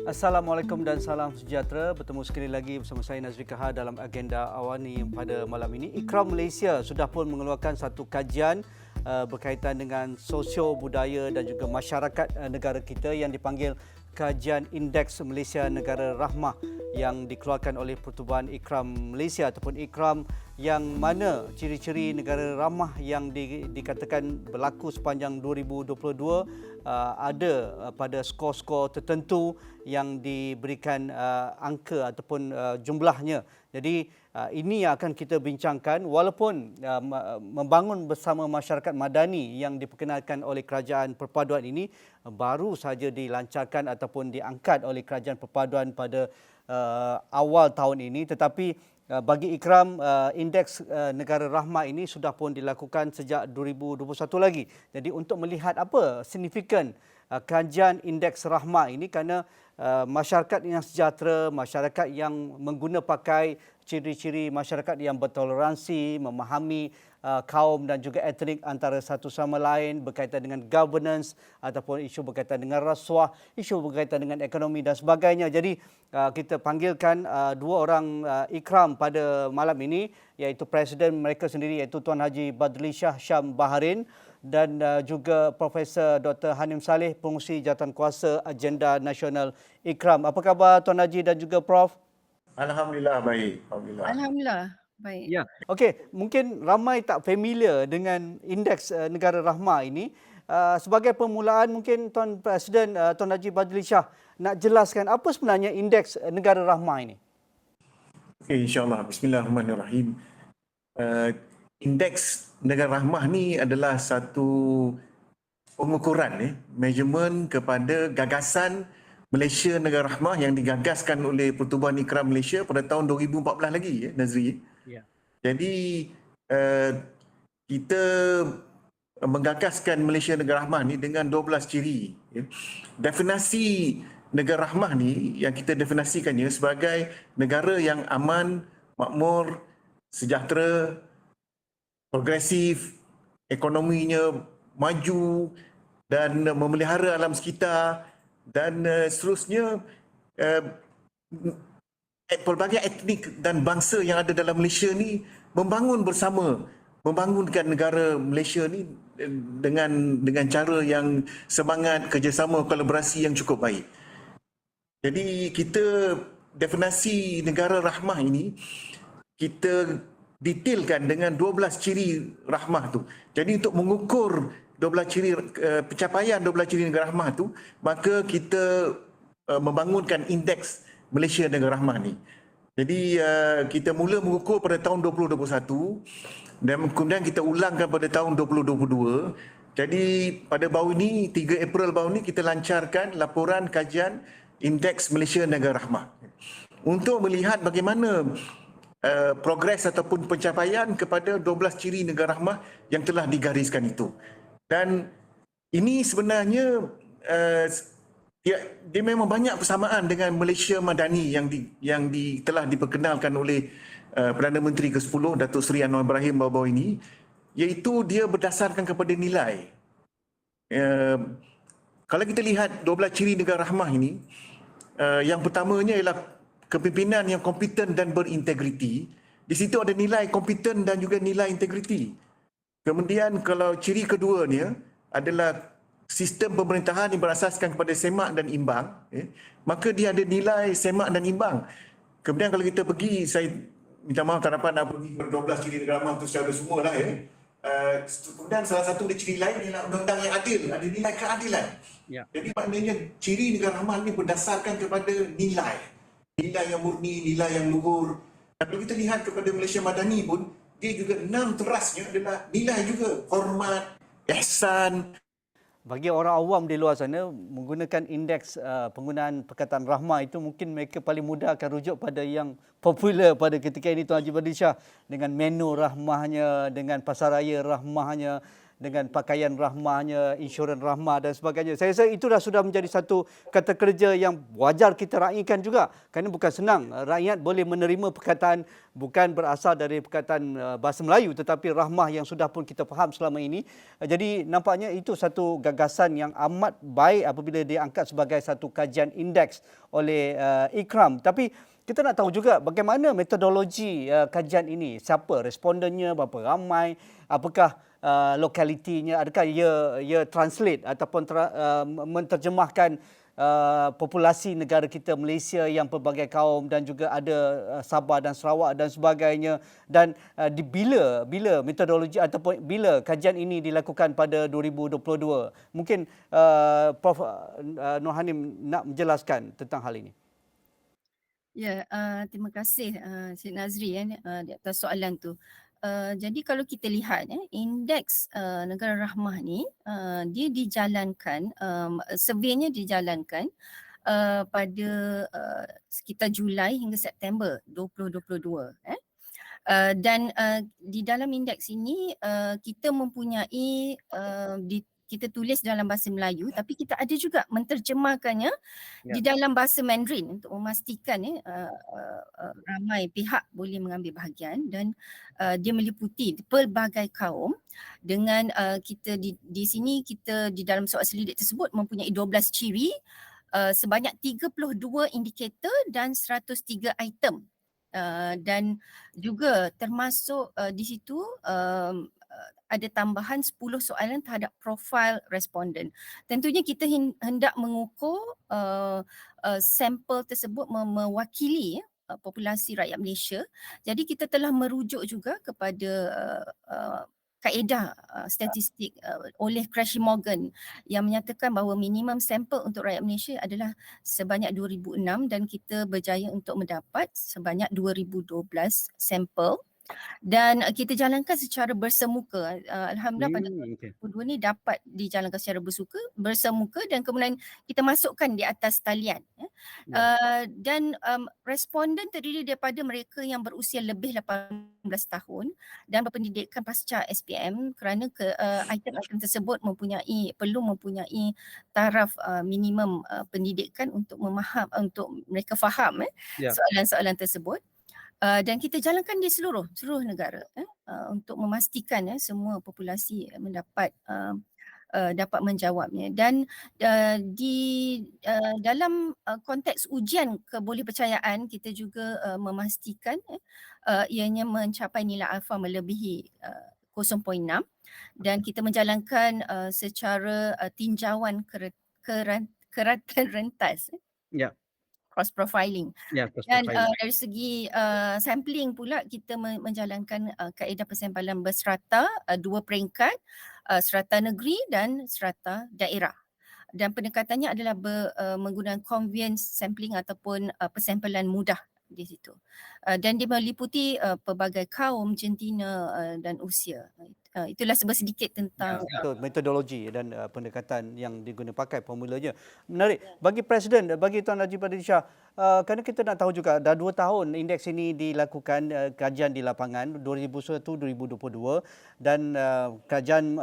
Assalamualaikum dan salam sejahtera. Bertemu sekali lagi bersama saya Nazri Kahar dalam agenda Awani pada malam ini. Ikram Malaysia sudah pun mengeluarkan satu kajian berkaitan dengan sosio budaya dan juga masyarakat negara kita yang dipanggil Kajian Indeks Malaysia Negara Rahmah yang dikeluarkan oleh Pertubuhan Ikram Malaysia ataupun Ikram, yang mana ciri-ciri negara ramah yang dikatakan berlaku sepanjang 2022 ada pada skor-skor tertentu yang diberikan angka ataupun jumlahnya. Jadi ini yang akan kita bincangkan, walaupun membangun bersama masyarakat madani yang diperkenalkan oleh Kerajaan Perpaduan ini baru saja dilancarkan ataupun diangkat oleh Kerajaan Perpaduan pada awal tahun ini, tetapi bagi Ikram, indeks negara rahmah ini sudah pun dilakukan sejak 2021 lagi. Jadi untuk melihat apa signifikan kajian indeks rahmah ini, kerana masyarakat yang sejahtera, masyarakat yang mengguna pakai ciri-ciri masyarakat yang bertoleransi, memahami kaum dan juga etnik antara satu sama lain, berkaitan dengan governance ataupun isu berkaitan dengan rasuah, isu berkaitan dengan ekonomi dan sebagainya. Jadi kita panggilkan dua orang ikram pada malam ini, iaitu Presiden mereka sendiri, iaitu Tuan Haji Badli Shah Syam Baharin, dan juga Profesor Dr. Hanim Saleh, Pengurusi Jawatankuasa Agenda Nasional Ikram. Apa khabar Tuan Haji dan juga Prof? Alhamdulillah baik. Alhamdulillah. Alhamdulillah, baik. Ya, okey. Mungkin ramai tak familiar dengan indeks negara rahmah ini. Sebagai permulaan, mungkin Tuan Presiden Tuan Haji Badli Shah nak jelaskan apa sebenarnya indeks negara rahmah ini. Okey, insyaAllah. Bismillahirrahmanirrahim. Indeks negara rahmah ni adalah satu pengukuran, measurement kepada gagasan Malaysia Negara Rahmah yang digagaskan oleh Pertubuhan Ikram Malaysia pada tahun 2014 lagi, Nazri. Ya. Jadi kita menggagaskan Malaysia Negara Rahmah ni dengan 12 ciri. Definisi negara rahmah ni yang kita definisikannya sebagai negara yang aman, makmur, sejahtera, progresif, ekonominya maju dan memelihara alam sekitar, dan seterusnya pelbagai etnik dan bangsa yang ada dalam Malaysia ni membangun bersama, membangunkan negara Malaysia ni dengan cara yang semangat, kerjasama, kolaborasi yang cukup baik. Jadi kita definisi negara rahmah ini kita detailkan dengan 12 ciri rahmah tu. Jadi untuk mengukur 12 ciri pencapaian 12 ciri negara rahmah tu, maka kita membangunkan indeks Malaysia Negara Rahmah ni. Jadi kita mula mengukur pada tahun 2021 dan kemudian kita ulangkan pada tahun 2022. Jadi pada baru ini, 3 April baru ini, kita lancarkan laporan kajian indeks Malaysia Negara Rahmah untuk melihat bagaimana progres ataupun pencapaian kepada 12 ciri negara rahmah yang telah digariskan itu. Dan ini sebenarnya dia memang banyak persamaan dengan Malaysia Madani yang telah diperkenalkan oleh Perdana Menteri ke-10 Datuk Seri Anwar Ibrahim baru-baru ini, iaitu dia berdasarkan kepada nilai. Kalau kita lihat 12 ciri negara rahmah ini, yang pertamanya ialah kepimpinan yang kompeten dan berintegriti. Di situ ada nilai kompeten dan juga nilai integriti. Kemudian kalau ciri keduanya adalah sistem pemerintahan yang berasaskan kepada semak dan imbang, maka dia ada nilai semak dan imbang. Kemudian kalau kita pergi, saya minta maaf tak dapat nak pergi ke 12 ciri negara rahmah itu secara semua lah. Kemudian salah satu dari ciri lain ialah undang-undang yang adil, ada nilai keadilan. Ya. Jadi maknanya ciri negara rahmah ini berdasarkan kepada nilai yang murni, nilai yang luhur. Dan kalau kita lihat kepada Malaysia Madani pun, dia juga 6 terasnya adalah nilai juga, hormat, ihsan. Bagi orang awam di luar sana, menggunakan indeks penggunaan perkataan rahmah itu, mungkin mereka paling mudah akan rujuk pada yang popular pada ketika ini, Tuan Haji Badli Shah, dengan menu rahmahnya, dengan pasaraya rahmahnya, dengan pakaian rahmahnya, insurans rahmah dan sebagainya. Saya rasa itu sudah menjadi satu kata kerja yang wajar kita raikan juga. Kerana bukan senang rakyat boleh menerima perkataan bukan berasal dari perkataan bahasa Melayu tetapi rahmah yang sudah pun kita faham selama ini. Jadi nampaknya itu satu gagasan yang amat baik apabila diangkat sebagai satu kajian indeks oleh IKRAM. Tapi kita nak tahu juga bagaimana metodologi kajian ini, siapa respondennya, berapa ramai, apakah lokalitinya, adakah ia translate ataupun menterjemahkan populasi negara kita Malaysia yang pelbagai kaum dan juga ada Sabah dan Sarawak dan sebagainya, dan bila metodologi ataupun bila kajian ini dilakukan pada 2022. Mungkin Prof Nur Hanim nak menjelaskan tentang hal ini. Ya, terima kasih Cik Nazri di atas soalan tu. Jadi kalau kita lihat indeks negara rahmah ni dia dijalankan, surveynya dijalankan pada sekitar Julai hingga September 2022. Dan di dalam indeks ini kita mempunyai kita tulis dalam bahasa Melayu tapi kita ada juga menterjemahkannya di dalam bahasa Mandarin untuk memastikan ramai pihak boleh mengambil bahagian, dan dia meliputi pelbagai kaum dengan kita di sini kita di dalam soal selidik tersebut mempunyai 12 ciri, sebanyak 32 indikator dan 103 item. Dan juga termasuk di situ ada tambahan 10 soalan terhadap profil responden. Tentunya kita hendak mengukur sampel tersebut mewakili populasi rakyat Malaysia. Jadi kita telah merujuk juga kepada kaedah statistik oleh Crashy Morgan yang menyatakan bahawa minimum sampel untuk rakyat Malaysia adalah sebanyak 2006 dan kita berjaya untuk mendapat sebanyak 2012 sampel. Dan kita jalankan secara bersemuka. Alhamdulillah pada 2022 ni dapat dijalankan secara bersemuka dan kemudian kita masukkan di atas talian. Dan responden terdiri daripada mereka yang berusia lebih 18 tahun dan berpendidikan pasca SPM, kerana item-item tersebut perlu mempunyai taraf minimum pendidikan untuk untuk mereka faham soalan-soalan tersebut. Dan kita jalankan di seluruh negara untuk memastikan semua populasi dapat menjawabnya. Dan di dalam konteks ujian kebolehpercayaan kita juga memastikan ianya mencapai nilai alfa melebihi 0.6 dan kita menjalankan secara tinjauan keratan rentas. Cross profiling. Dan dari segi sampling pula kita menjalankan kaedah persampalan berserata 2 peringkat, serata negeri dan serata daerah. Dan pendekatannya adalah menggunakan convenience sampling ataupun persampalan mudah di situ. Dan dia meliputi pelbagai kaum, jentina dan usia. Itulah sedikit tentang metodologi dan pendekatan yang digunakan pakai formulanya. Menarik. Bagi Presiden, bagi Tuan Najib Fadil Shah, kerana kita nak tahu juga dah 2 tahun indeks ini dilakukan kajian di lapangan 2021-2022 dan kajian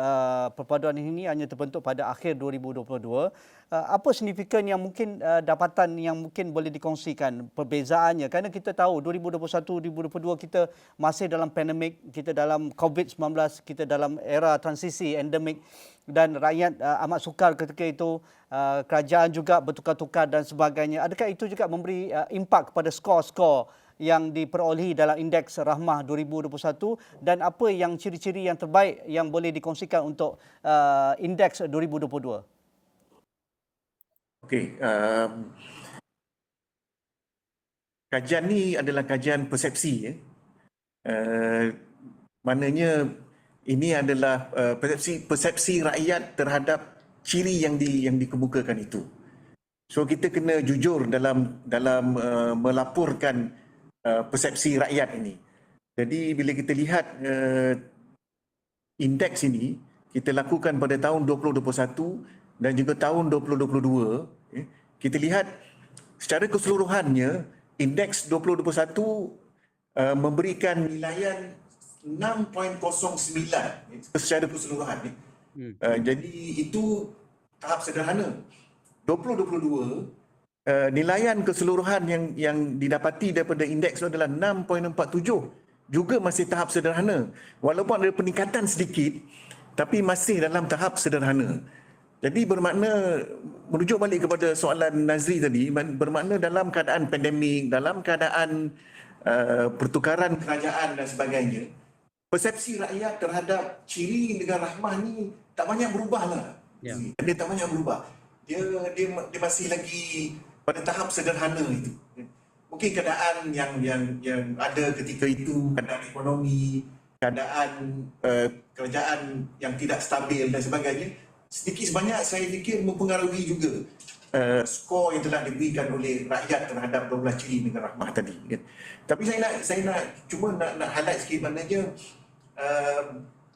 perpaduan ini hanya terbentuk pada akhir 2022. Apa signifikan yang mungkin dapatan yang mungkin boleh dikongsikan perbezaannya, kerana kita tahu 2021-2022 kita masih dalam pandemik, kita dalam COVID-19, kita dalam era transisi endemik dan rakyat amat sukar ketika itu, kerajaan juga bertukar-tukar dan sebagainya. Adakah itu juga memberi impak kepada skor-skor yang diperolehi dalam indeks rahmah 2021 dan apa yang ciri-ciri yang terbaik yang boleh dikongsikan untuk indeks 2022? Okey, kajian ni adalah kajian persepsi. Maknanya ini adalah persepsi rakyat terhadap ciri yang dikemukakan itu. So kita kena jujur dalam melaporkan persepsi rakyat ini. Jadi bila kita lihat indeks ini kita lakukan pada tahun 2021 dan juga tahun 2022, kita lihat secara keseluruhannya indeks 2021 memberikan nilaian 6.09 secara keseluruhan. Jadi itu tahap sederhana. 2022 nilaian keseluruhan yang didapati daripada indeks itu adalah 6.47, juga masih tahap sederhana. Walaupun ada peningkatan sedikit, tapi masih dalam tahap sederhana. Jadi bermakna, merujuk balik kepada soalan Nazri tadi, bermakna dalam keadaan pandemik, dalam keadaan pertukaran kerajaan dan sebagainya, persepsi rakyat terhadap ciri negara rahmah ni tak banyak berubah lah. Ya. Dia tak banyak berubah. Dia masih lagi pada tahap sederhana itu. Mungkin keadaan yang ada ketika itu, keadaan ekonomi, keadaan kerajaan yang tidak stabil dan sebagainya, sedikit sebanyak saya fikir mempengaruhi juga skor yang telah diberikan oleh rakyat terhadap 12 ciri negara rahmah tadi. Tapi saya nak cuba nak highlight sikit, maknanya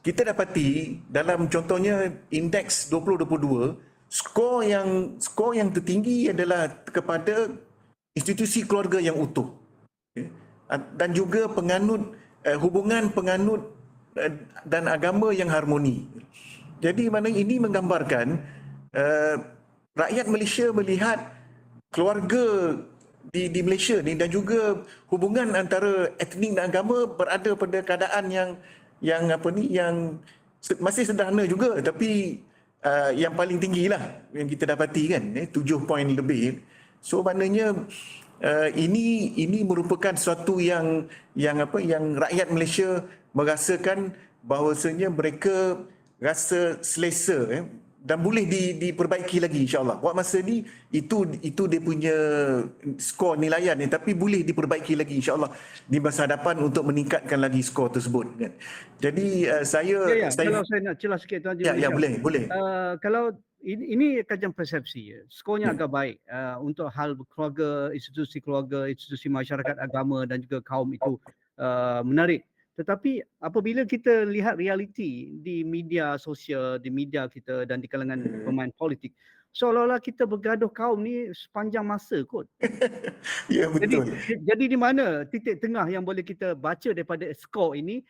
kita dapati dalam contohnya indeks 2022, skor yang tertinggi adalah kepada institusi keluarga yang utuh, dan juga hubungan penganut dan agama yang harmoni. Jadi mana ini menggambarkan rakyat Malaysia melihat keluarga di Malaysia ni dan juga hubungan antara etnik dan agama berada pada keadaan yang masih sederhana juga, tapi yang paling tinggi lah yang kita dapati kan, 7 poin lebih. So maknanya ini merupakan sesuatu yang rakyat Malaysia merasakan bahawasanya mereka rasa selesa dan boleh diperbaiki lagi, insya-Allah. Buat masa ni itu dia punya skor nilaian ni, tapi boleh diperbaiki lagi, insya-Allah, di masa hadapan untuk meningkatkan lagi skor tersebut kan. Jadi saya kalau saya nak celah sikit Tuan Haji. Boleh. Kalau ini kajian persepsi, skornya agak baik untuk hal keluarga, institusi masyarakat agama dan juga kaum itu menarik. Tetapi apabila kita lihat realiti di media sosial, di media kita dan di kalangan pemain politik, seolah-olah kita bergaduh kaum ni sepanjang masa kot. Ya, betul. Jadi di mana titik tengah yang boleh kita baca daripada skor ini,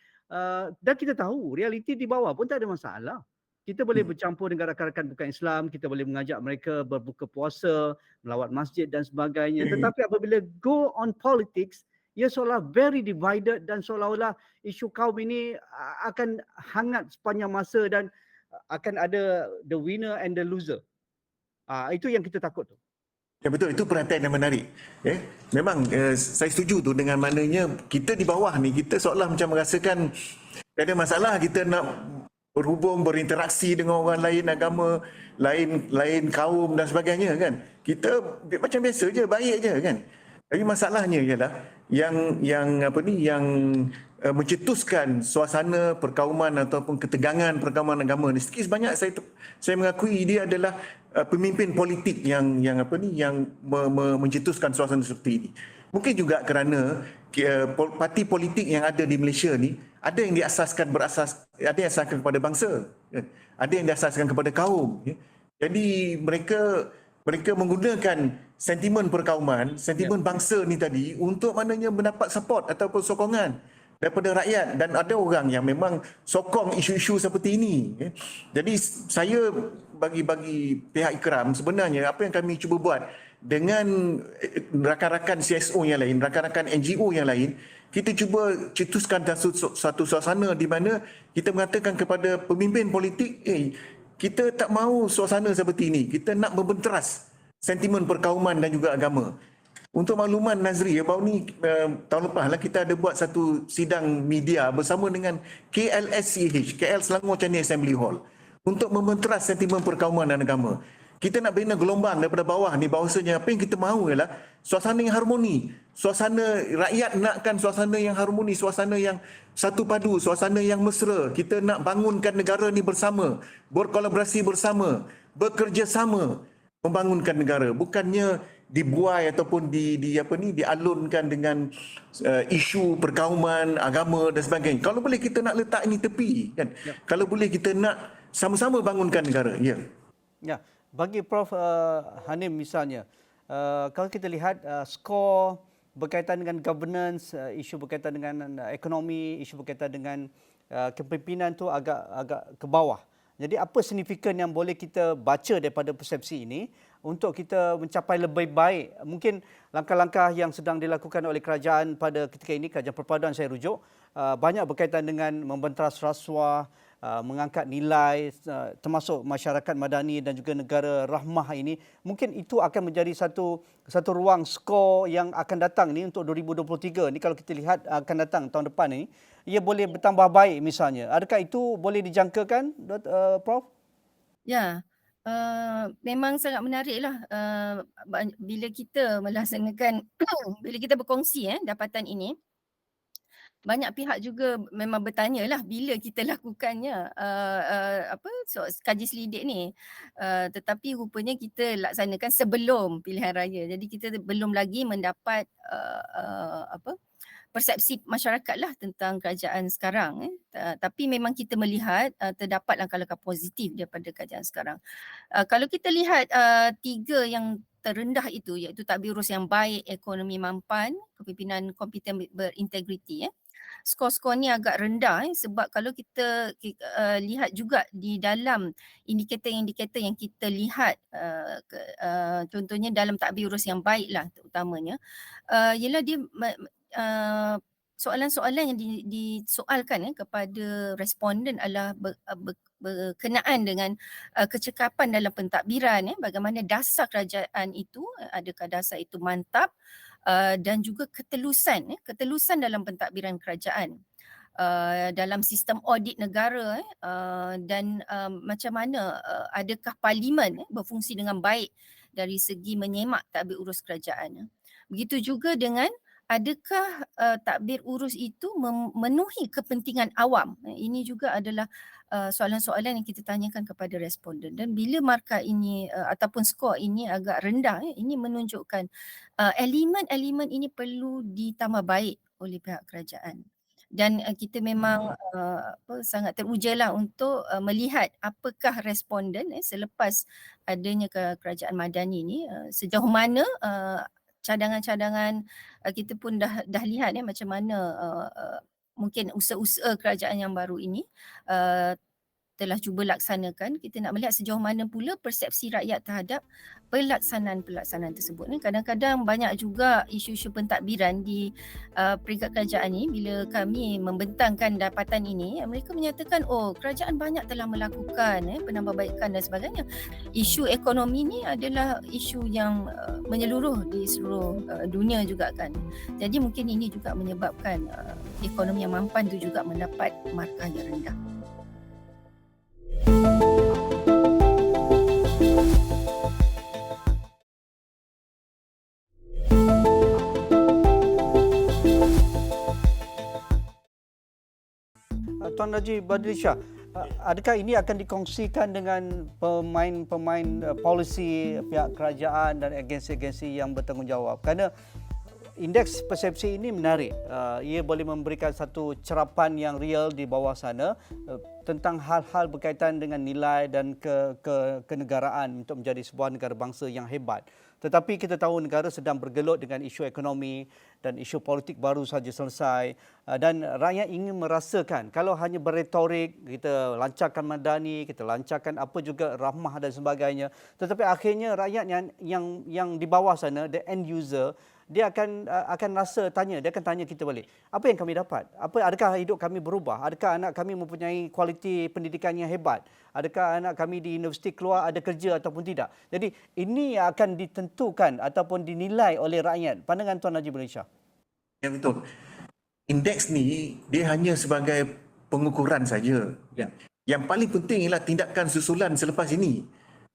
dan kita tahu realiti di bawah pun tak ada masalah. Kita boleh bercampur dengan rakan-rakan bukan Islam, kita boleh mengajak mereka berbuka puasa, melawat masjid dan sebagainya. Tetapi apabila go on politics, ia seolah very divided dan seolah-olah isu kaum ini akan hangat sepanjang masa dan akan ada the winner and the loser. Itu yang kita takut tu. Ya, betul, itu perhatian yang menarik. Memang saya setuju tu, dengan maknanya kita di bawah ni, kita seolah macam merasakan tak ada masalah kita nak berhubung, berinteraksi dengan orang lain agama, lain kaum dan sebagainya kan. Kita macam biasa je, baik je kan. Tapi masalahnya ialah yang mencetuskan suasana perkauman ataupun ketegangan perkauman agama ni, sedikit sebanyak saya mengakui dia adalah pemimpin politik yang mencetuskan suasana seperti ini. Mungkin juga kerana parti politik yang ada di Malaysia ni ada yang diasaskan kepada bangsa, ada yang diasaskan kepada kaum. Jadi mereka menggunakan sentimen perkauman, sentimen bangsa ni tadi untuk maknanya mendapat support ataupun sokongan daripada rakyat, dan ada orang yang memang sokong isu-isu seperti ini. Jadi saya bagi pihak Ikram, sebenarnya apa yang kami cuba buat dengan rakan-rakan CSO yang lain, rakan-rakan NGO yang lain, kita cuba cetuskan satu suasana di mana kita mengatakan kepada pemimpin politik, kita tak mahu suasana seperti ini. Kita nak membenteras sentimen perkauman dan juga agama. Untuk makluman Nazri, baru ni tahun lepas lah kita ada buat satu sidang media bersama dengan KLSCH, KL Selangor Changi Assembly Hall, untuk membenteras sentimen perkauman dan agama. Kita nak bina gelombang daripada bawah ni, bahawasanya apa yang kita mahu ialah suasana yang harmoni. Suasana rakyat nakkan suasana yang harmoni, suasana yang satu padu, suasana yang mesra. Kita nak bangunkan negara ni bersama, berkolaborasi bersama, bekerjasama membangunkan negara. Bukannya dibuai ataupun dialunkan dengan isu perkauman, agama dan sebagainya. Kalau boleh kita nak letak ini tepi kan. Kalau boleh kita nak sama-sama bangunkan negara. Ya, bagi Prof Hanim misalnya, kalau kita lihat skor berkaitan dengan governance, isu berkaitan dengan ekonomi, isu berkaitan dengan kepimpinan tu agak ke bawah. Jadi apa signifikan yang boleh kita baca daripada persepsi ini untuk kita mencapai lebih baik? Mungkin langkah-langkah yang sedang dilakukan oleh kerajaan pada ketika ini, kerajaan perpaduan saya rujuk, banyak berkaitan dengan membenteras rasuah, mengangkat nilai termasuk masyarakat madani dan juga negara rahmah ini. Mungkin itu akan menjadi satu ruang skor yang akan datang ni untuk 2023 ni, kalau kita lihat akan datang tahun depan ni, ia boleh bertambah baik misalnya. Adakah itu boleh dijangkakan, Prof? Ya, memang sangat menariklah bila kita melaksanakan bila kita berkongsi dapatan ini. Banyak pihak juga memang bertanyalah bila kita lakukannya kaji selidik ni. Tetapi rupanya kita laksanakan sebelum pilihan raya. Jadi kita belum lagi mendapat persepsi masyarakatlah tentang kerajaan sekarang. Tapi memang kita melihat terdapat langkah-langkah positif daripada kerajaan sekarang. Kalau kita lihat 3 yang terendah itu, iaitu tadbir urus yang baik, ekonomi mampan, kepimpinan kompeten berintegriti. Skor-skor ni agak rendah sebab kalau kita lihat juga di dalam indikator-indikator yang kita lihat, contohnya dalam tadbir urus yang baik lah terutamanya, ialah dia soalan-soalan yang disoalkan kepada responden adalah berkenaan dengan kecekapan dalam pentadbiran, bagaimana dasar kerajaan itu, adakah dasar itu mantap, dan juga ketelusan dalam pentadbiran kerajaan dalam sistem audit negara, dan macam mana adakah parlimen berfungsi dengan baik dari segi menyemak tadbir urus kerajaan. Begitu juga dengan adakah tadbir urus itu memenuhi kepentingan awam. Ini juga adalah soalan-soalan yang kita tanyakan kepada responden, dan bila markah ini ataupun skor ini agak rendah, ini menunjukkan elemen-elemen ini perlu ditambah baik oleh pihak kerajaan. Dan kita memang sangat terujalah untuk melihat apakah responden selepas adanya kerajaan madani ini, sejauh mana cadangan-cadangan kita pun dah lihat macam mana mungkin usaha-usaha kerajaan yang baru ini telah cuba laksanakan. Kita nak melihat sejauh mana pula persepsi rakyat terhadap pelaksanaan-pelaksanaan tersebut. Kadang-kadang banyak juga isu-isu pentadbiran di peringkat kerajaan ni. Bila kami membentangkan dapatan ini, mereka menyatakan kerajaan banyak telah melakukan penambahbaikan dan sebagainya. Isu ekonomi ni adalah isu yang menyeluruh di seluruh dunia juga kan. Jadi mungkin ini juga menyebabkan ekonomi yang mampan tu juga mendapat markah yang rendah. Tuan Najib Badrisyah, adakah ini akan dikongsikan dengan pemain-pemain polisi, pihak kerajaan dan agensi-agensi yang bertanggungjawab? Kerana indeks persepsi ini menarik. Ia boleh memberikan satu cerapan yang real di bawah sana tentang hal-hal berkaitan dengan nilai dan kenegaraan untuk menjadi sebuah negara bangsa yang hebat. Tetapi kita tahu negara sedang bergelut dengan isu ekonomi dan isu politik baru saja selesai, dan rakyat ingin merasakan kalau hanya berretorik, kita lancarkan madani, kita lancarkan apa juga rahmah dan sebagainya, tetapi akhirnya rakyat yang di bawah sana, the end user, dia akan rasa dia akan tanya kita balik, apa yang kami dapat? Adakah hidup kami berubah? Adakah anak kami mempunyai kualiti pendidikan yang hebat? Adakah anak kami di universiti keluar ada kerja ataupun tidak? Jadi ini akan ditentukan ataupun dinilai oleh rakyat. Pandangan Tuan Najib Badrisyah. Ya, betul. Indeks ni dia hanya sebagai pengukuran saja. Ya. Yang paling penting ialah tindakan susulan selepas ini.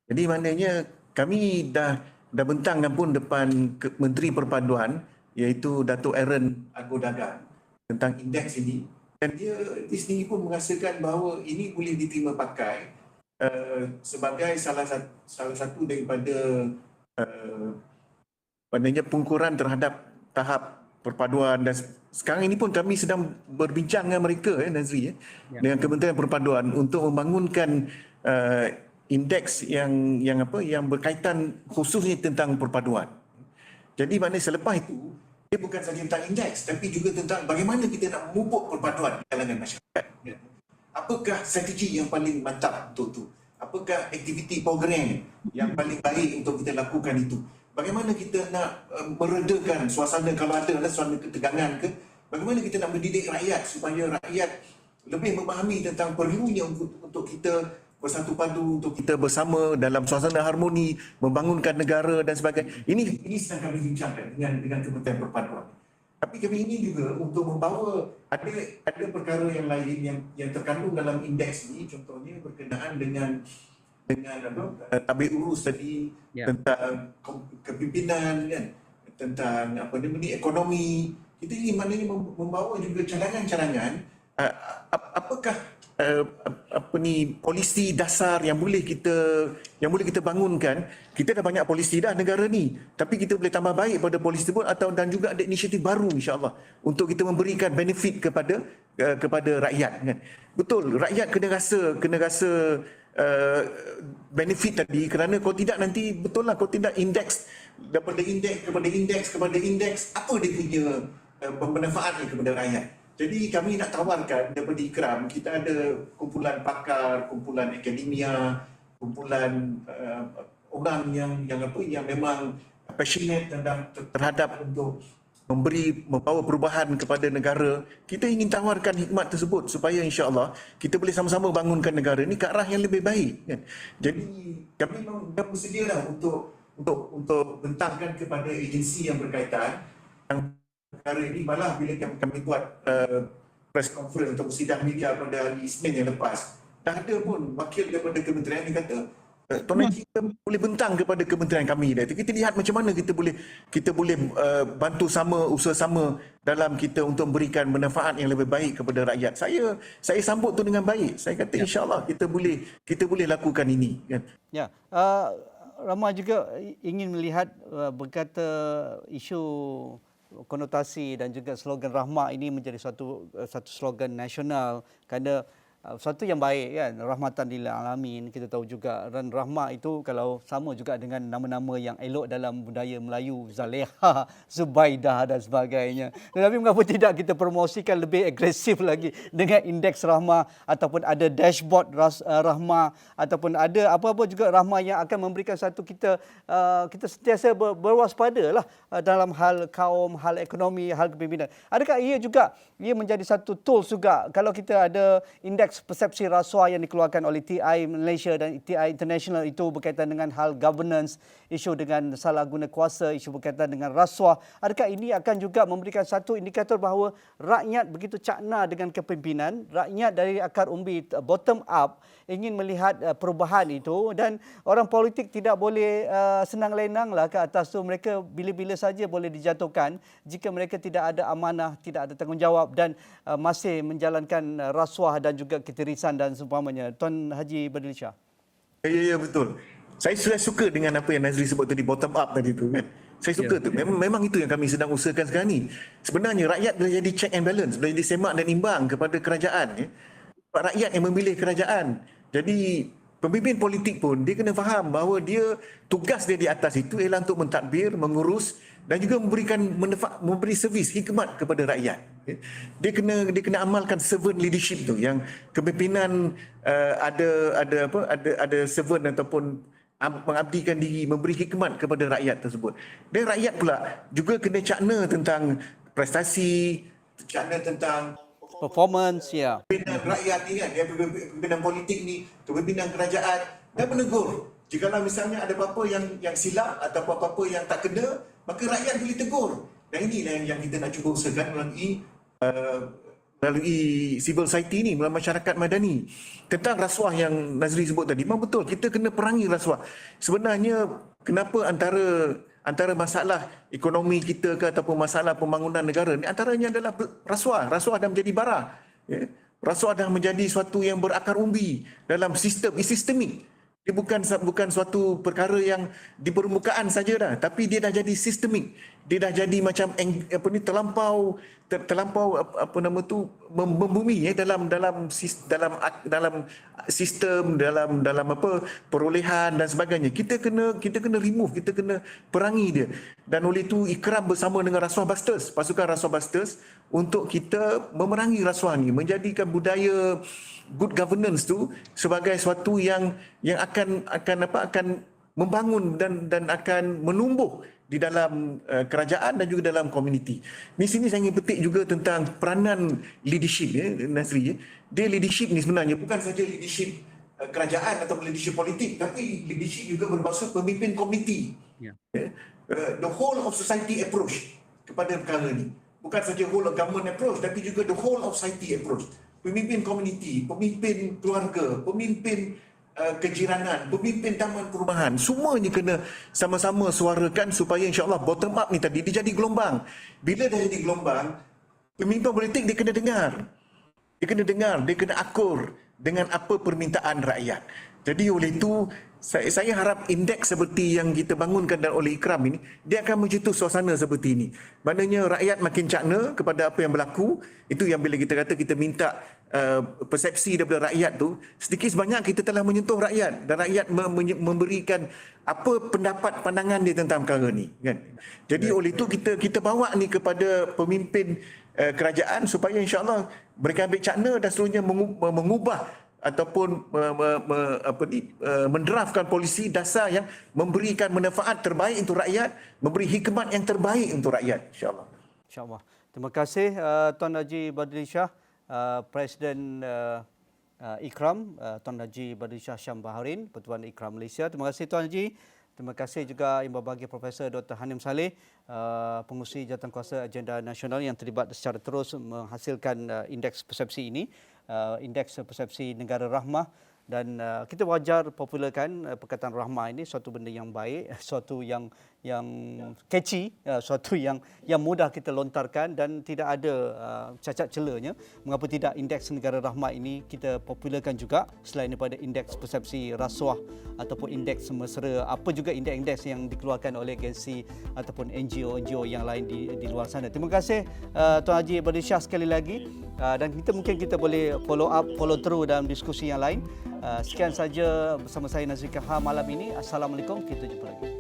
Jadi maknanya kami dah bentangkan pun depan Menteri Perpaduan, iaitu Datuk Aaron Agodaga, tentang indeks ini, dan dia sendiri pun merasakan bahawa ini boleh diterima pakai sebagai salah satu daripada pengukuran terhadap tahap perpaduan. Dan sekarang ini pun kami sedang berbincang dengan mereka, Nazri, dengan Kementerian Perpaduan untuk membangunkan indeks yang berkaitan khususnya tentang perpaduan. Jadi maknanya selepas itu, dia bukan saja tentang indeks, tapi juga tentang bagaimana kita nak memupuk perpaduan di kalangan masyarakat. apakah strategi yang paling mantap untuk tu? Apakah aktiviti program yang paling baik untuk kita lakukan itu? Bagaimana kita nak meredakan suasana kalau ada suasana ketegangan ke? Bagaimana kita nak mendidik rakyat supaya rakyat lebih memahami tentang perlunya untuk kita bersatu padu, untuk kita bersama dalam suasana harmoni, membangunkan negara dan sebagainya. Ini sedang kami bincangkan dengan Kementerian Perpaduan. Tapi kami ingin juga untuk membawa ada perkara yang lain yang terkandung dalam indeks ini, contohnya berkenaan dengan tabir urus tadi, tentang kepimpinan kan, tentang ekonomi. Kita ingin maknanya membawa juga cadangan-cadangan apakah polisi dasar yang boleh kita bangunkan. Kita dah banyak polisi dah negara ni, tapi kita boleh tambah baik pada polisi tersebut dan juga ada inisiatif baru insya-Allah untuk kita memberikan benefit kepada rakyat kan. Betul, rakyat kena rasa benefit tadi, kerana kalau tidak nanti betul lah, kalau tidak indeks daripada indeks kepada indeks, apa dia punya pemanfaatnya kepada rakyat. Jadi kami nak tawarkan daripada IKRAM, kita ada kumpulan pakar, kumpulan akademia, kumpulan orang yang memang passionate terhadap untuk membawa perubahan kepada negara. Kita ingin tawarkan hikmat tersebut supaya insya-Allah kita boleh sama-sama bangunkan negara ini ke arah yang lebih baik kan. Jadi kami memang bersedia dah untuk bentangkan kepada agensi yang berkaitan yang perkara ini. Malah bila kami buat press conference atau sidang media pada hari Isnin yang lepas, dah ada pun wakil daripada kementerian yang kata Tuan Haji, kita boleh bentang kepada kementerian kami dah. Kita lihat macam mana kita boleh bantu sama, usaha sama dalam kita untuk memberikan manfaat yang lebih baik kepada rakyat. Saya sambut tu dengan baik. Saya kata insya-Allah kita boleh lakukan ini kan. Ya. Ramai juga ingin melihat berkata isu konotasi dan juga slogan rahmah ini menjadi satu slogan nasional, kerana satu yang baik kan, rahmatan lil alamin. Kita tahu juga, dan rahmah itu kalau sama juga dengan nama-nama yang elok dalam budaya Melayu, Zaleha, Zubaidah dan sebagainya. Tetapi mengapa tidak kita promosikan lebih agresif lagi dengan indeks rahmah, ataupun ada dashboard rahmah, ataupun ada apa-apa juga rahmah yang akan memberikan satu kita sentiasa berwaspada lah dalam hal kaum, hal ekonomi, hal kepimpinan. Adakah ia menjadi satu tools juga kalau kita ada indeks persepsi rasuah yang dikeluarkan oleh TI Malaysia dan TI International, itu berkaitan dengan hal governance, isu dengan salah guna kuasa, isu berkaitan dengan rasuah. Adakah ini akan juga memberikan satu indikator bahawa rakyat begitu cakna dengan kepimpinan, rakyat dari akar umbi, bottom up, ingin melihat perubahan itu, dan orang politik tidak boleh senang lenang lah ke atas tu. Mereka bila-bila saja boleh dijatuhkan jika mereka tidak ada amanah, tidak ada tanggungjawab dan masih menjalankan rasuah dan juga ketirisan dan seumpamanya. Tuan Haji Badrul Shah. Ya, betul. Saya suka dengan apa yang Nazri sebut tadi, bottom up tadi tu kan. Saya suka tu. Memang itu yang kami sedang usahakan sekarang ni. Sebenarnya rakyat boleh jadi check and balance, boleh jadi semak dan imbang kepada kerajaan. Rakyat yang memilih kerajaan. Jadi pemimpin politik pun dia kena faham bahawa tugas dia di atas itu ialah untuk mentadbir, mengurus dan juga memberi servis hikmat kepada rakyat. Dia kena amalkan servant leadership tu, yang kepimpinan ada servant ataupun mengabdikan diri, memberi hikmat kepada rakyat tersebut. Dan rakyat pula juga kena cakna tentang prestasi, cakna tentang performance, ya. Kepimpinan rakyat ni kan, kepimpinan politik ni, kepimpinan kerajaan, dan menegur. Jikalau misalnya ada apa-apa yang silap atau apa-apa yang tak kena, maka rakyat boleh tegur. Dan inilah yang kita nak cuba usahakan melalui civil society ni, melalui masyarakat madani. Tentang rasuah yang Nazri sebut tadi, memang betul, kita kena perangi rasuah. Sebenarnya kenapa antara masalah ekonomi kita ke ataupun masalah pembangunan negara ni, antaranya adalah rasuah. Rasuah dah menjadi bara. Ya. Rasuah dah menjadi suatu yang berakar umbi dalam sistemik. Dia bukan suatu perkara yang di permukaan saja dah, tapi dia dah jadi sistemik. dia dah jadi macam terlampau membumi dalam sistem, dalam perolehan dan sebagainya. Kita kena remove, kita kena perangi dia. Dan oleh itu Ikram bersama dengan Rasuah Busters, pasukan Rasuah Busters, untuk kita memerangi rasuah ni, menjadikan budaya good governance tu sebagai sesuatu yang akan membangun dan akan menumbuh di dalam kerajaan dan juga dalam komuniti. Di sini saya ingin petik juga tentang peranan leadership, Nazri. Dia leadership ni sebenarnya bukan saja leadership kerajaan atau leadership politik, tapi leadership juga bermaksud pemimpin komuniti. The whole of society approach kepada perkara ni. Bukan saja whole of government approach, tapi juga the whole of society approach. Pemimpin komuniti, pemimpin keluarga, pemimpin kejiranan, pemimpin taman perumahan, semuanya kena sama-sama suarakan supaya insya-Allah bottom up ni tadi dia jadi gelombang. Bila dah jadi gelombang, pemimpin politik dia kena dengar. Dia kena akur dengan apa permintaan rakyat. Jadi oleh itu saya harap indeks seperti yang kita bangunkan dan oleh Ikram ini, dia akan mencetus suasana seperti ini. Maknanya rakyat makin cakna kepada apa yang berlaku. Itu yang bila kita kata kita minta persepsi daripada rakyat tu, sedikit sebanyak kita telah menyentuh rakyat dan rakyat memberikan apa pendapat pandangan dia tentang perkara ni, kan. Jadi oleh itu kita bawa ni kepada pemimpin kerajaan supaya insya-Allah mereka ambil cakna dan seterusnya mengubah ataupun mendraftkan polisi dasar yang memberikan manfaat terbaik untuk rakyat, memberi hikmat yang terbaik untuk rakyat, insya-Allah. InsyaAllah. Terima kasih Tuan Haji Badri Shah, Presiden Ikram, Tuan Haji Badri Shah Syam Baharin, Pertuan Ikram Malaysia. Terima kasih Tuan Haji. Terima kasih juga Yang Berbahagia Profesor Dr. Hanim Saleh, pengurusi jawatankuasa agenda nasional yang terlibat secara terus menghasilkan indeks persepsi ini, indeks persepsi negara rahmah. Dan kita wajar popularkan perkataan rahmah ini, suatu benda yang baik, suatu yang catchy, suatu yang mudah kita lontarkan dan tidak ada cacat celanya. Mengapa tidak indeks negara rahmah ini kita popularkan juga selain daripada indeks persepsi rasuah ataupun indeks mesra, apa juga indeks-indeks yang dikeluarkan oleh agensi ataupun NGO yang lain di luar sana. Terima kasih Tuan Haji Badri Shah sekali lagi, dan kita boleh follow through dalam diskusi yang lain. Sekian saja bersama saya Nazri Kahar malam ini. Assalamualaikum, kita jumpa lagi.